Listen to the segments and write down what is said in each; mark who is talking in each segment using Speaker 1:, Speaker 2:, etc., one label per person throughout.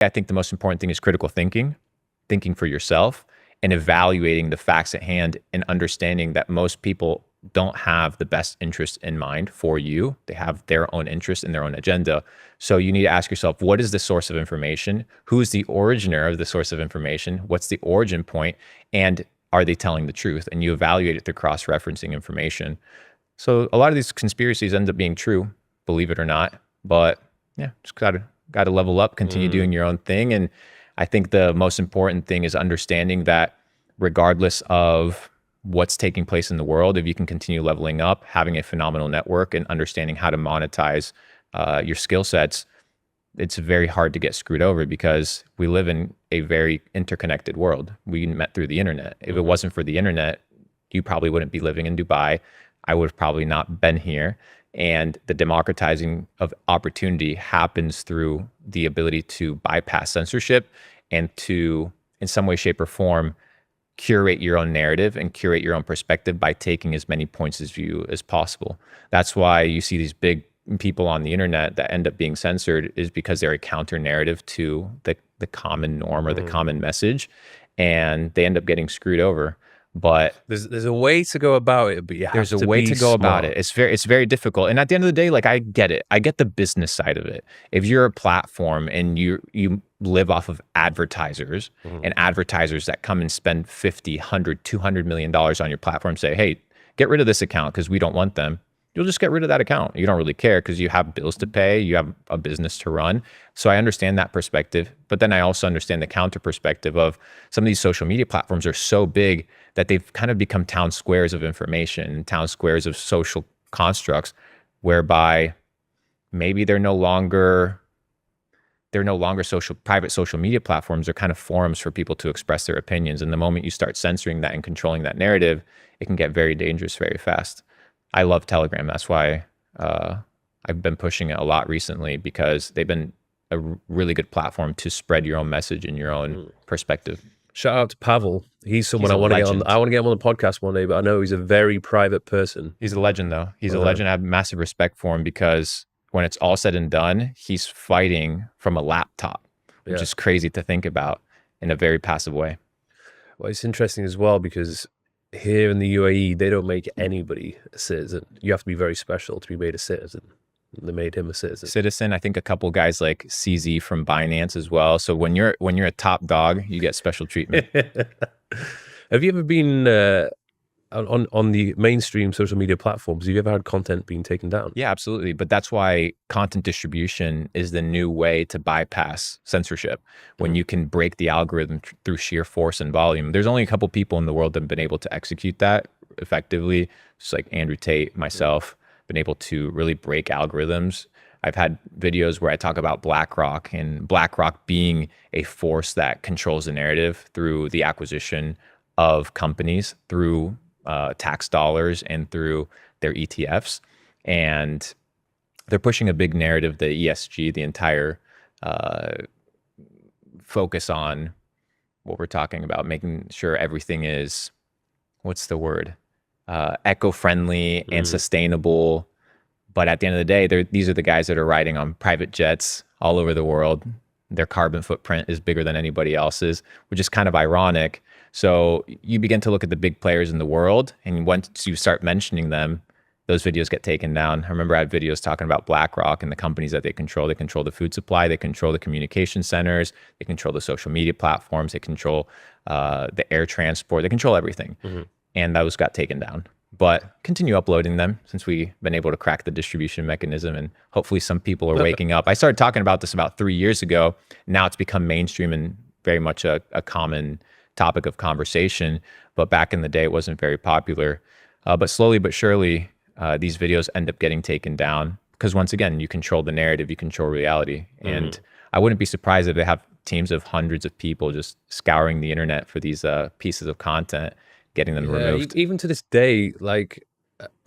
Speaker 1: I think the most important thing is critical thinking, thinking for yourself, and evaluating the facts at hand and understanding that most people don't have the best interest in mind for you. They have their own interest and their own agenda. So you need to ask yourself, what is the source of information? Who is the originer of the source of information? What's the origin point? And are they telling the truth? And you evaluate it through cross-referencing information. So a lot of these conspiracies end up being true, believe it or not. But yeah, just gotta level up, continue doing your own thing. And I think the most important thing is understanding that regardless of what's taking place in the world, if you can continue leveling up, having a phenomenal network and understanding how to monetize your skill sets, it's very hard to get screwed over because we live in a very interconnected world. We met through the internet. If it wasn't for the internet, you probably wouldn't be living in Dubai. I would have probably not been here. And the democratizing of opportunity happens through the ability to bypass censorship and to, in some way, shape, or form, curate your own narrative and curate your own perspective by taking as many points of view as possible. That's why you see these big people on the internet that end up being censored, is because they're a counter narrative to the common norm or the common message, and they end up getting screwed over. But
Speaker 2: there's a way to go about it, but
Speaker 1: there's a way to go about it. It's very difficult. And at the end of the day, like, I get it. I get the business side of it. If you're a platform and you live off of advertisers and advertisers that come and spend 50, 100, $200 million on your platform, say, hey, get rid of this account because we don't want them. You'll just get rid of that account. You don't really care because you have bills to pay, you have a business to run. So I understand that perspective, but then I also understand the counter perspective of some of these social media platforms are so big that they've kind of become town squares of information, town squares of social constructs, whereby maybe they're no longer private social media platforms. They're kind of forums for people to express their opinions. And the moment you start censoring that and controlling that narrative, it can get very dangerous very fast. I love Telegram. That's why I've been pushing it a lot recently, because they've been a really good platform to spread your own message and your own perspective.
Speaker 2: Shout out to Pavel. He's someone I want to get on. I want to get him on the podcast one day, but I know he's a very private person.
Speaker 1: He's a legend, though. He's a legend. I have massive respect for him, because when it's all said and done, he's fighting from a laptop, which is crazy to think about, in a very passive way.
Speaker 2: Well, it's interesting as well, because here in the UAE, they don't make anybody a citizen. You have to be very special to be made a citizen. They made him a citizen.
Speaker 1: I think a couple guys like CZ from Binance as well. So when you're a top dog, you get special treatment.
Speaker 2: Have you ever been on the mainstream social media platforms? Have you ever had content being taken down?
Speaker 1: Yeah, absolutely. But that's why content distribution is the new way to bypass censorship. When you can break the algorithm through sheer force and volume. There's only a couple people in the world that have been able to execute that effectively. Just like Andrew Tate, myself, been able to really break algorithms. I've had videos where I talk about BlackRock, and BlackRock being a force that controls the narrative through the acquisition of companies, through tax dollars, and through their ETFs. And they're pushing a big narrative, the ESG, the entire focus on what we're talking about, making sure everything is, what's the word? Eco-friendly and sustainable. But at the end of the day, these are the guys that are riding on private jets all over the world. Their carbon footprint is bigger than anybody else's, which is kind of ironic. So you begin to look at the big players in the world, and once you start mentioning them, those videos get taken down. I remember I had videos talking about BlackRock and the companies that they control. They control the food supply, they control the communication centers, they control the social media platforms, they control the air transport, they control everything. And those got taken down. But continue uploading them, since we've been able to crack the distribution mechanism, and hopefully some people are waking up. I started talking about this about 3 years ago. Now it's become mainstream and very much a common topic of conversation. But back in the day, it wasn't very popular. But slowly but surely, these videos end up getting taken down, because once again, you control the narrative, you control reality. And I wouldn't be surprised if they have teams of hundreds of people just scouring the internet for these pieces of content, getting them removed.
Speaker 2: Even to this day, like,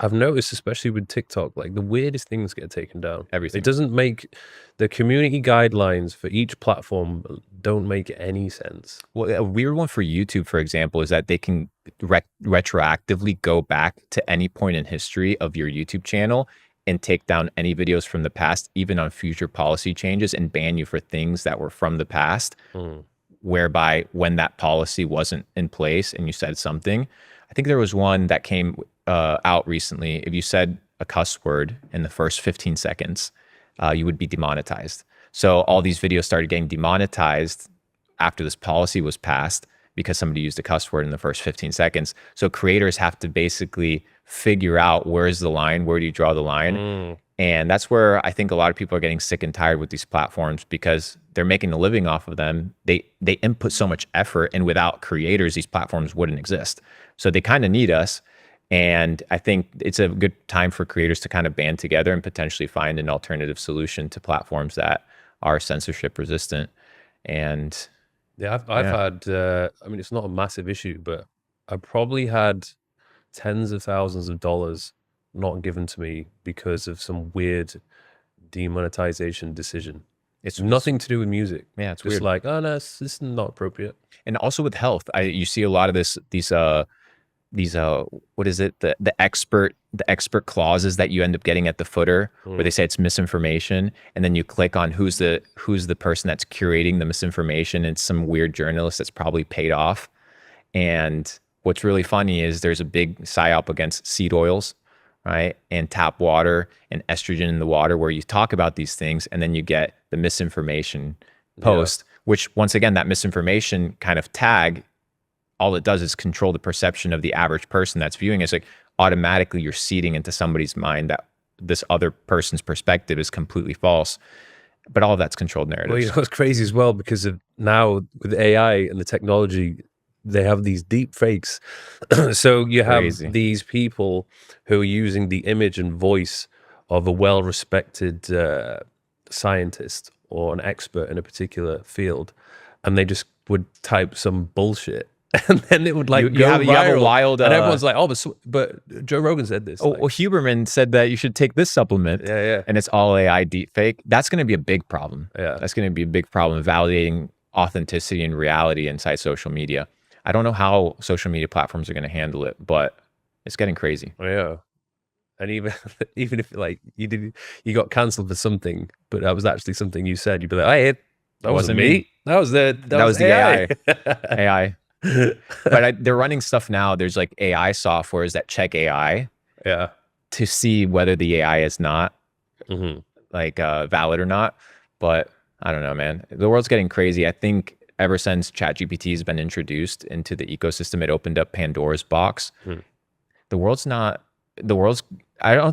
Speaker 2: I've noticed, especially with TikTok, like the weirdest things get taken down.
Speaker 1: Everything.
Speaker 2: It doesn't make the community guidelines for each platform don't make any sense.
Speaker 1: Well, a weird one for YouTube, for example, is that they can retroactively go back to any point in history of your YouTube channel and take down any videos from the past, even on future policy changes, and ban you for things that were from the past, whereby when that policy wasn't in place and you said something. I think there was one that came out recently. If you said a cuss word in the first 15 seconds, you would be demonetized. So all these videos started getting demonetized after this policy was passed because somebody used a cuss word in the first 15 seconds. So creators have to basically figure out where's the line, where do you draw the line? And that's where I think a lot of people are getting sick and tired with these platforms because they're making a living off of them. They input so much effort, and without creators, these platforms wouldn't exist. So they kind of need us. And I think it's a good time for creators to kind of band together and potentially find an alternative solution to platforms that are censorship resistant. And
Speaker 2: yeah, I've had, I mean, it's not a massive issue, but I probably had tens of thousands of dollars not given to me because of some weird demonetization decision. It's nothing to do with music.
Speaker 1: Yeah, it's
Speaker 2: just
Speaker 1: weird.
Speaker 2: like, oh no, this is not appropriate.
Speaker 1: And also with health, you see a lot of these what is it, the expert clauses that you end up getting at the footer where they say it's misinformation, and then you click on who's the person that's curating the misinformation. It's some weird journalist that's probably paid off. And what's really funny is there's a big psyop against seed oils, right, and tap water and estrogen in the water, where you talk about these things and then you get the misinformation post, which once again, that misinformation kind of tag, all it does is control the perception of the average person that's viewing it. It's like automatically you're seeding into somebody's mind that this other person's perspective is completely false. But all of that's controlled narratives.
Speaker 2: Well, you know, it's crazy as well because of now with AI and the technology, they have these deep fakes. So you have these people who are using the image and voice of a well-respected scientist or an expert in a particular field, and they just would type some bullshit. And then it would like
Speaker 1: you have a wild,
Speaker 2: and everyone's like, "Oh, but Joe Rogan said this."
Speaker 1: Oh, well, Huberman said that you should take this supplement.
Speaker 2: Yeah.
Speaker 1: And it's all AI deep fake. That's going to be a big problem.
Speaker 2: Yeah,
Speaker 1: that's going to be a big problem validating authenticity and reality inside social media. I don't know how social media platforms are going to handle it, but it's getting crazy.
Speaker 2: Yeah. And even if like you got canceled for something, but that was actually something you said, you'd be like, "Hey, that wasn't me. That was the AI."
Speaker 1: AI. But they're running stuff now. There's like AI softwares that check AI, to see whether the AI is not like valid or not. But I don't know, man. The world's getting crazy. I think ever since ChatGPT has been introduced into the ecosystem, it opened up Pandora's box. I don't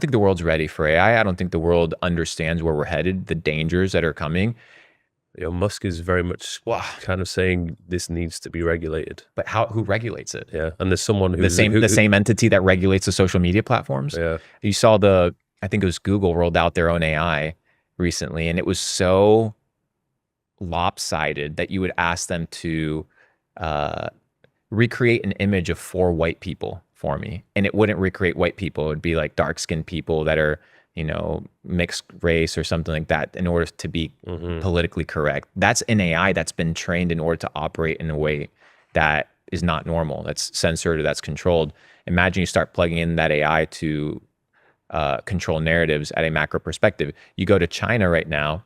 Speaker 1: think the world's ready for AI. I don't think the world understands where we're headed, the dangers that are coming.
Speaker 2: You know, Musk is very much kind of saying this needs to be regulated.
Speaker 1: But who regulates it?
Speaker 2: Yeah, and there's someone who's
Speaker 1: the same entity that regulates the social media platforms.
Speaker 2: Yeah,
Speaker 1: you saw I think it was Google rolled out their own AI recently, and it was so lopsided that you would ask them to recreate an image of 4 white people for me, and it wouldn't recreate white people. It would be like dark-skinned people that are, you know, mixed race or something like that in order to be politically correct. That's an AI that's been trained in order to operate in a way that is not normal, that's censored or that's controlled. Imagine you start plugging in that AI to control narratives at a macro perspective. You go to China right now,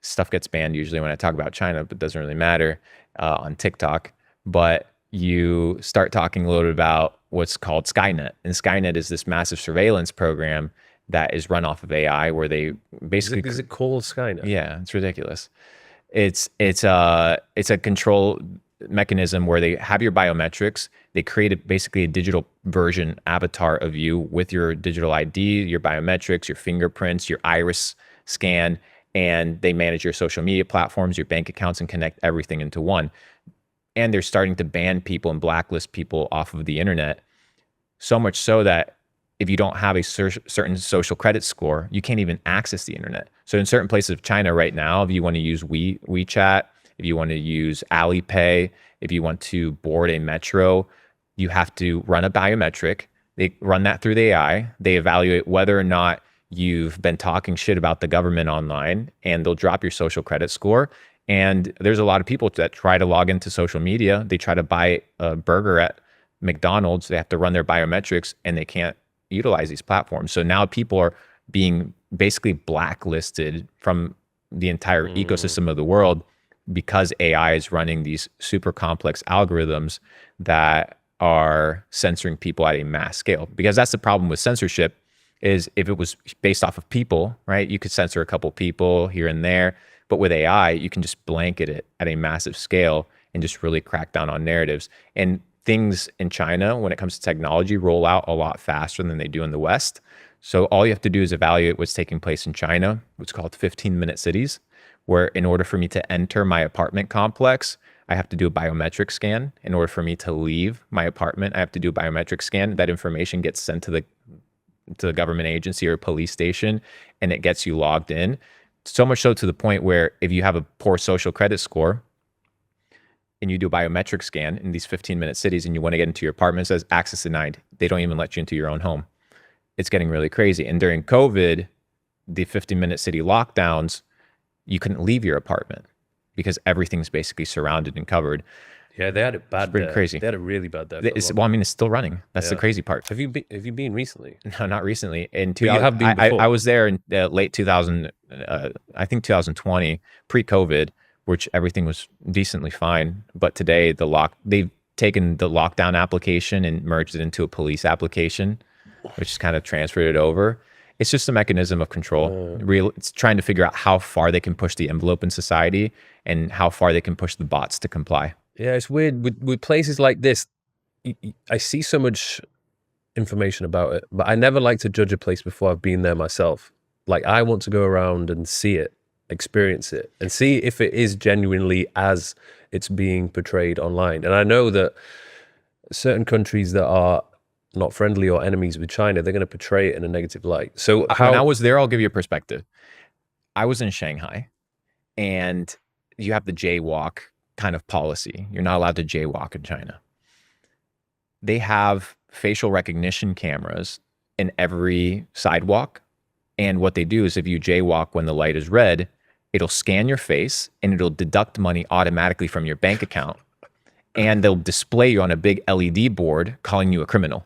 Speaker 1: stuff gets banned usually when I talk about China, but it doesn't really matter on TikTok. But you start talking a little bit about what's called Skynet. And Skynet is this massive surveillance program that is run off of AI, where they basically
Speaker 2: is it called Skynet?
Speaker 1: Yeah, it's ridiculous. It's a control mechanism where they have your biometrics. They create basically a digital version avatar of you with your digital ID, your biometrics, your fingerprints, your iris scan, and they manage your social media platforms, your bank accounts, and connect everything into one. And they're starting to ban people and blacklist people off of the internet, so much so that if you don't have a certain social credit score, you can't even access the internet. So in certain places of China right now, if you want to use WeChat, if you want to use Alipay, if you want to board a metro, you have to run a biometric. They run that through the AI. They evaluate whether or not you've been talking shit about the government online, and they'll drop your social credit score. And there's a lot of people that try to log into social media. They try to buy a burger at McDonald's. They have to run their biometrics, and they can't utilize these platforms. So now people are being basically blacklisted from the entire ecosystem of the world because AI is running these super complex algorithms that are censoring people at a mass scale. Because that's the problem with censorship, is if it was based off of people, right? You could censor a couple people here and there, but with AI, you can just blanket it at a massive scale and just really crack down on narratives. And things in China, when it comes to technology, roll out a lot faster than they do in the West. So all you have to do is evaluate what's taking place in China, what's called 15-minute cities, where in order for me to enter my apartment complex, I have to do a biometric scan. In order for me to leave my apartment, I have to do a biometric scan. That information gets sent to the government agency or police station, and it gets you logged in. So much so to the point where if you have a poor social credit score and you do a biometric scan in these 15-minute cities and you want to get into your apartment, it says access denied. They don't even let you into your own home. It's getting really crazy. And during COVID, the 15-minute city lockdowns, you couldn't leave your apartment because everything's basically surrounded and covered.
Speaker 2: Yeah, they had it bad.
Speaker 1: It's pretty crazy.
Speaker 2: They had it really bad there.
Speaker 1: Well, I mean, it's still running. That's the crazy part.
Speaker 2: Have you been recently?
Speaker 1: No, not recently. In
Speaker 2: you have been before.
Speaker 1: I was there in late 2000, I think 2020, pre-COVID, which everything was decently fine. But today, they've taken the lockdown application and merged it into a police application, which is kind of transferred it over. It's just a mechanism of control. It's trying to figure out how far they can push the envelope in society and how far they can push the bots to comply.
Speaker 2: Yeah, it's weird with places like this. I see so much information about it, but I never like to judge a place before I've been there myself. Like, I want to go around and see it, experience it, and see if it is genuinely as it's being portrayed online. And I know that certain countries that are not friendly or enemies with China, they're going to portray it in a negative light. So
Speaker 1: when I was there, I'll give you a perspective. I was in Shanghai, and you have the jaywalk kind of policy. You're not allowed to jaywalk in China. They have facial recognition cameras in every sidewalk. And what they do is if you jaywalk when the light is red, it'll scan your face and it'll deduct money automatically from your bank account. And they'll display you on a big LED board calling you a criminal.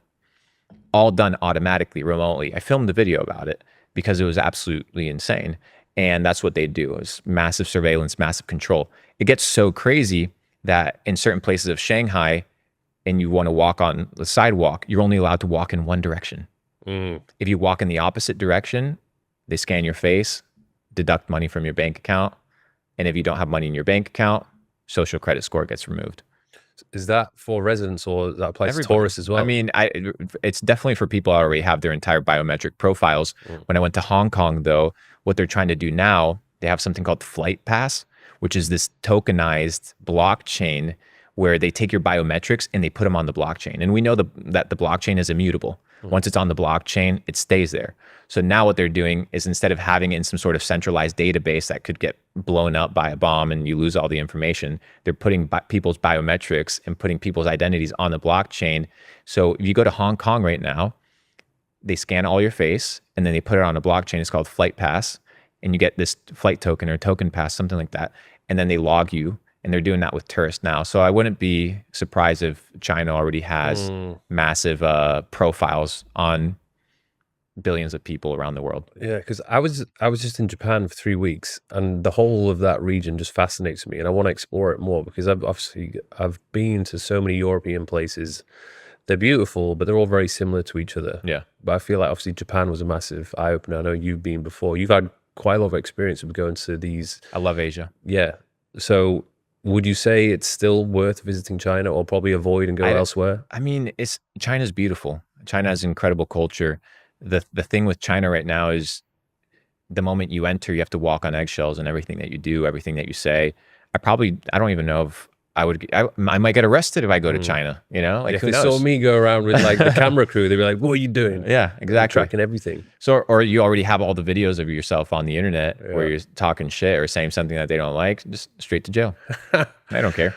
Speaker 1: All done automatically, remotely. I filmed the video about it because it was absolutely insane. And that's what they do, is massive surveillance, massive control. It gets so crazy that in certain places of Shanghai, and you want to walk on the sidewalk, you're only allowed to walk in one direction. If you walk in the opposite direction, they scan your face, deduct money from your bank account. And if you don't have money in your bank account, social credit score gets removed.
Speaker 2: Is that for residents, or that applies to tourists as well?
Speaker 1: I mean, it's definitely for people that already have their entire biometric profiles. When I went to Hong Kong, though, what they're trying to do now, they have something called Flight Pass, which is this tokenized blockchain where they take your biometrics and they put them on the blockchain. And we know that the blockchain is immutable. Once it's on the blockchain, it stays there. So now what they're doing is, instead of having it in some sort of centralized database that could get blown up by a bomb and you lose all the information, they're putting people's biometrics and putting people's identities on the blockchain. So if you go to Hong Kong right now, they scan all your face and then they put it on a blockchain. It's called Flight Pass. And you get this flight token or token pass, something like that. And then they log you. And they're doing that with tourists now. So I wouldn't be surprised if China already has massive profiles on billions of people around the world.
Speaker 2: Yeah, because I was just in Japan for 3 weeks, and the whole of that region just fascinates me, and I want to explore it more because I've been to so many European places. They're beautiful, but they're all very similar to each other.
Speaker 1: Yeah.
Speaker 2: But I feel like obviously Japan was a massive eye opener. I know you've been before. You've had quite a lot of experience with going to these.
Speaker 1: I love Asia.
Speaker 2: Yeah. So would you say it's still worth visiting China, or probably avoid and go elsewhere?
Speaker 1: I mean, China's beautiful. China has incredible culture. The thing with China right now is, the moment you enter, you have to walk on eggshells in everything that you do, everything that you say. I don't even know if I might get arrested if I go to China, you know? Like,
Speaker 2: if
Speaker 1: who
Speaker 2: they
Speaker 1: knows?
Speaker 2: saw me go around with like the camera crew, they'd be like, what are you doing?
Speaker 1: Yeah, exactly.
Speaker 2: Tracking everything.
Speaker 1: So, or you already have all the videos of yourself on the internet where you're talking shit or saying something that they don't like, just straight to jail. I don't care.